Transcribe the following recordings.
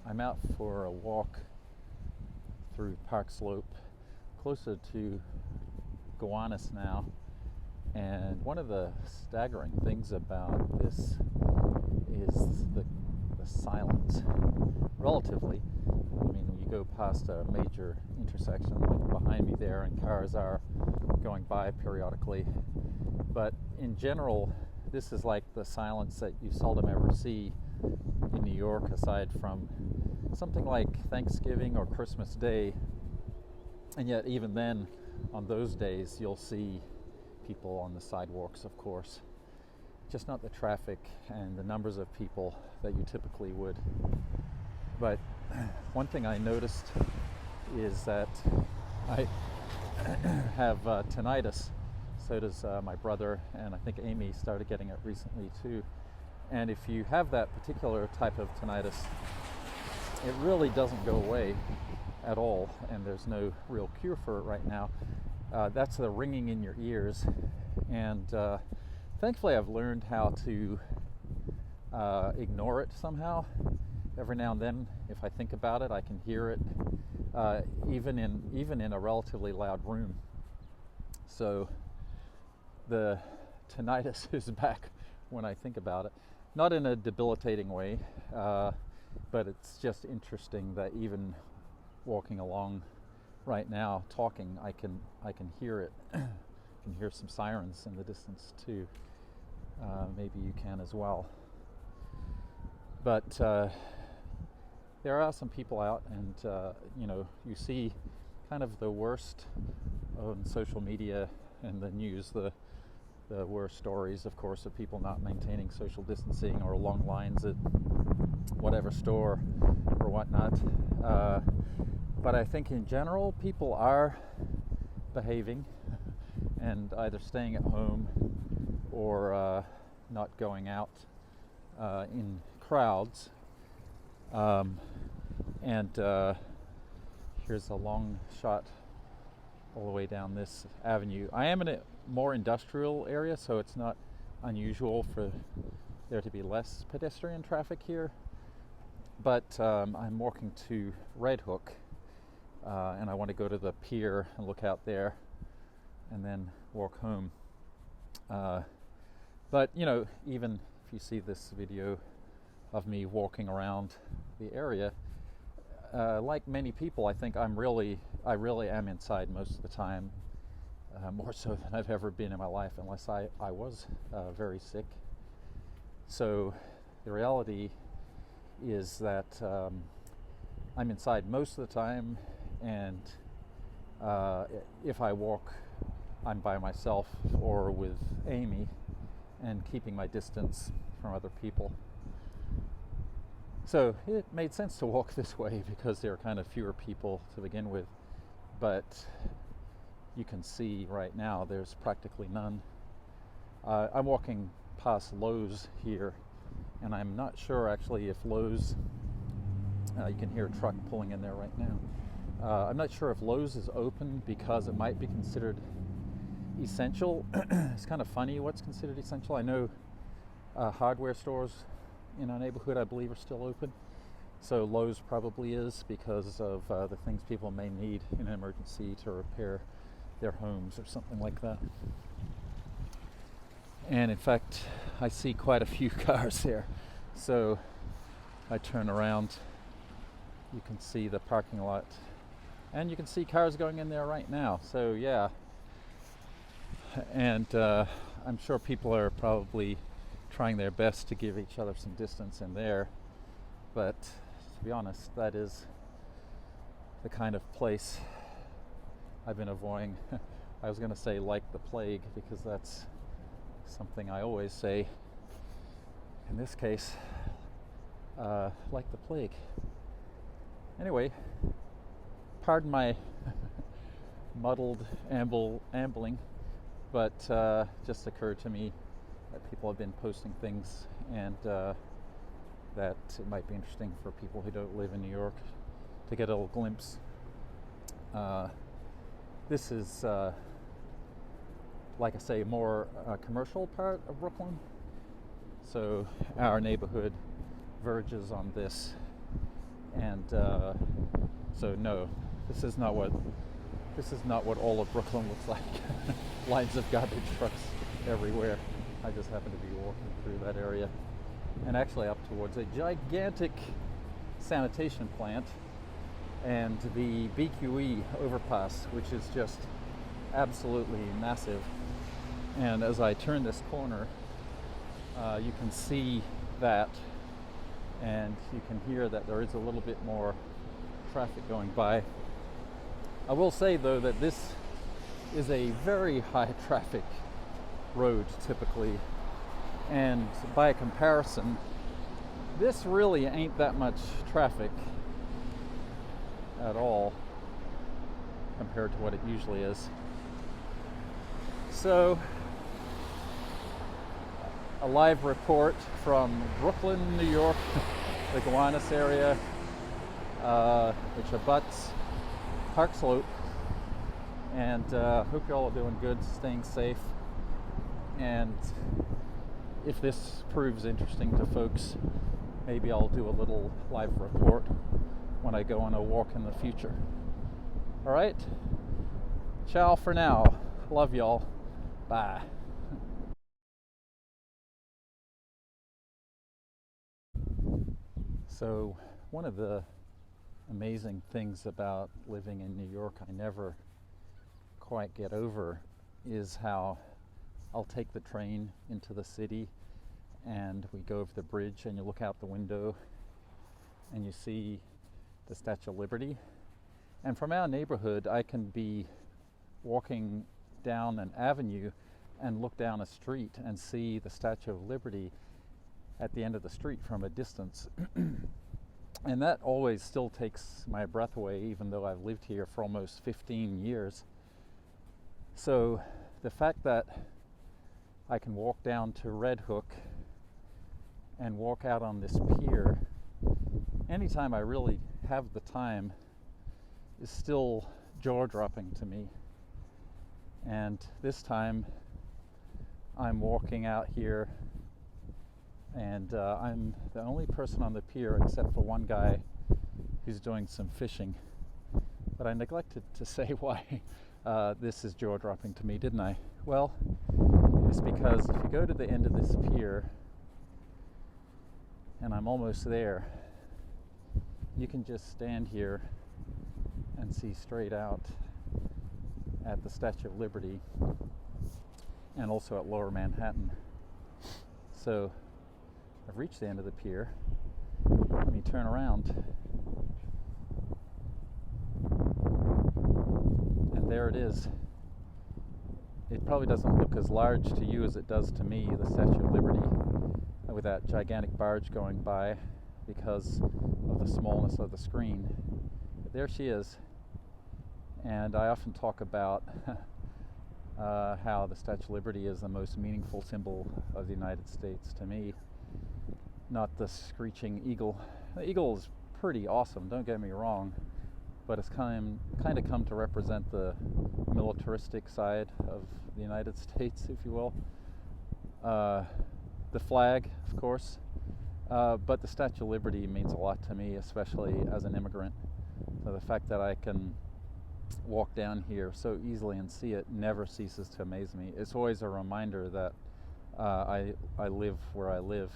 I'm out for a walk through Park Slope, closer to Gowanus now, and one of the staggering things about this is the silence, relatively. I mean, when you go past a major intersection like behind me there, and cars are going by periodically, but in general, this is like the silence that you seldom ever see in New York, aside from something like Thanksgiving or Christmas Day. And yet even then, on those days, you'll see people on the sidewalks, of course, just not the traffic and the numbers of people that you typically would. But one thing I noticed is that I have tinnitus. So does my brother, and I think Amy started getting it recently too. And if you have that particular type of tinnitus, it really doesn't go away at all, and there's no real cure for it right now. That's the ringing in your ears, and thankfully I've learned how to ignore it somehow. Every now and then, if I think about it, I can hear it, even in a relatively loud room. So the tinnitus is back when I think about it, not in a debilitating way, but it's just interesting that even walking along right now, talking, I can hear it. I can hear some sirens in the distance too. Maybe you can as well. But there are some people out, and you see kind of the worst on social media and the news. The worst stories, of course, of people not maintaining social distancing or long lines at whatever store or whatnot. But I think in general, people are behaving and either staying at home or not going out in crowds. And here's a long shot all the way down this avenue. I am in a more industrial area, so it's not unusual for there to be less pedestrian traffic here. But I'm walking to Red Hook, and I want to go to the pier and look out there and then walk home. But even if you see this video of me walking around the area, like many people, I think I really am inside most of the time, more so than I've ever been in my life, unless I was very sick. So the reality is that I'm inside most of the time, and if I walk, I'm by myself or with Amy, and keeping my distance from other people. So it made sense to walk this way because there are kind of fewer people to begin with, but you can see right now there's practically none. I'm walking past Lowe's here, and I'm not sure actually if Lowe's, you can hear a truck pulling in there right now. I'm not sure if Lowe's is open because it might be considered essential. It's kind of funny what's considered essential. I know hardware stores in our neighborhood, I believe, are still open. So Lowe's probably is, because of the things people may need in an emergency to repair their homes or something like that. And in fact, I see quite a few cars there. So I turn around, you can see the parking lot, and you can see cars going in there right now. So yeah, and I'm sure people are probably trying their best to give each other some distance in there, but to be honest, that is the kind of place I've been avoiding. I was going to say like the plague, because that's something I always say. In this case, like the plague. Anyway, pardon my muddled ambling, but just occurred to me that people have been posting things, and that it might be interesting for people who don't live in New York to get a little glimpse. This is, like I say, more commercial part of Brooklyn. So our neighborhood verges on this, And so no, this is not what all of Brooklyn looks like. Lines of garbage trucks everywhere. I just happen to be walking through that area, and actually up towards a gigantic sanitation plant and the BQE overpass, which is just absolutely massive. And as I turn this corner, you can see that, and you can hear that there is a little bit more traffic going by. I will say though that this is a very high traffic road typically, and by comparison, this really ain't that much traffic at all compared to what it usually is. So, a live report from Brooklyn, New York, the Gowanus area, which abuts Park Slope, and hope you all are doing good, staying safe. And if this proves interesting to folks, maybe I'll do a little live report when I go on a walk in the future. All right, ciao for now. Love y'all. Bye. So one of the amazing things about living in New York I never quite get over is how I'll take the train into the city and we go over the bridge and you look out the window and you see the Statue of Liberty. And from our neighborhood, I can be walking down an avenue and look down a street and see the Statue of Liberty at the end of the street from a distance. And that always still takes my breath away, even though I've lived here for almost 15 years. So the fact that I can walk down to Red Hook and walk out on this pier anytime I really have the time is still jaw-dropping to me. And this time I'm walking out here and I'm the only person on the pier except for one guy who's doing some fishing. But I neglected to say why this is jaw-dropping to me, didn't I? Well, it's because if you go to the end of this pier, and I'm almost there, you can just stand here and see straight out at the Statue of Liberty and also at Lower Manhattan. So I've reached the end of the pier. Let me turn around. And there it is. It probably doesn't look as large to you as it does to me, the Statue of Liberty, with that gigantic barge going by because of the smallness of the screen. But there she is. And I often talk about how the Statue of Liberty is the most meaningful symbol of the United States to me, not the screeching eagle. The eagle is pretty awesome, don't get me wrong, but it's kind of come to represent the militaristic side of the United States, if you will. The flag, of course, but the Statue of Liberty means a lot to me, especially as an immigrant. So the fact that I can walk down here so easily and see it never ceases to amaze me. It's always a reminder that I live where I live.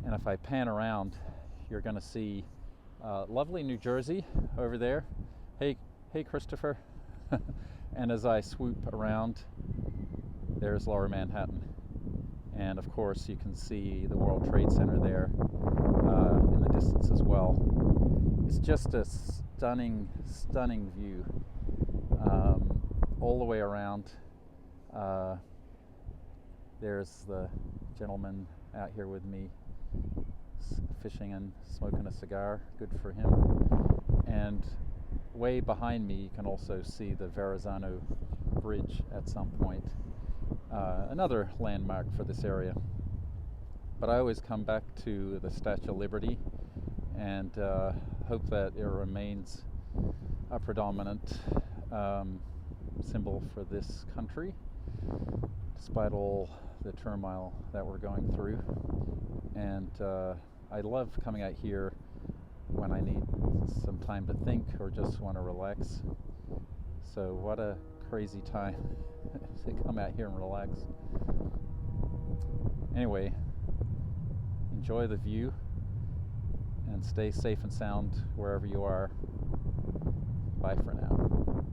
And if I pan around, you're going to see lovely New Jersey over there. Hey Christopher. And as I swoop around, there's Lower Manhattan. And of course you can see the World Trade Center there in the distance as well. It's just a stunning view all the way around. There's the gentleman out here with me fishing and smoking a cigar, good for him. And way behind me you can also see the Verrazano Bridge at some point, another landmark for this area. But I always come back to the Statue of Liberty and hope that it remains a predominant symbol for this country, despite all the turmoil that we're going through. And I love coming out here when I need some time to think or just want to relax. So what a crazy time to come out here and relax. Anyway, enjoy the view and stay safe and sound wherever you are. Bye for now.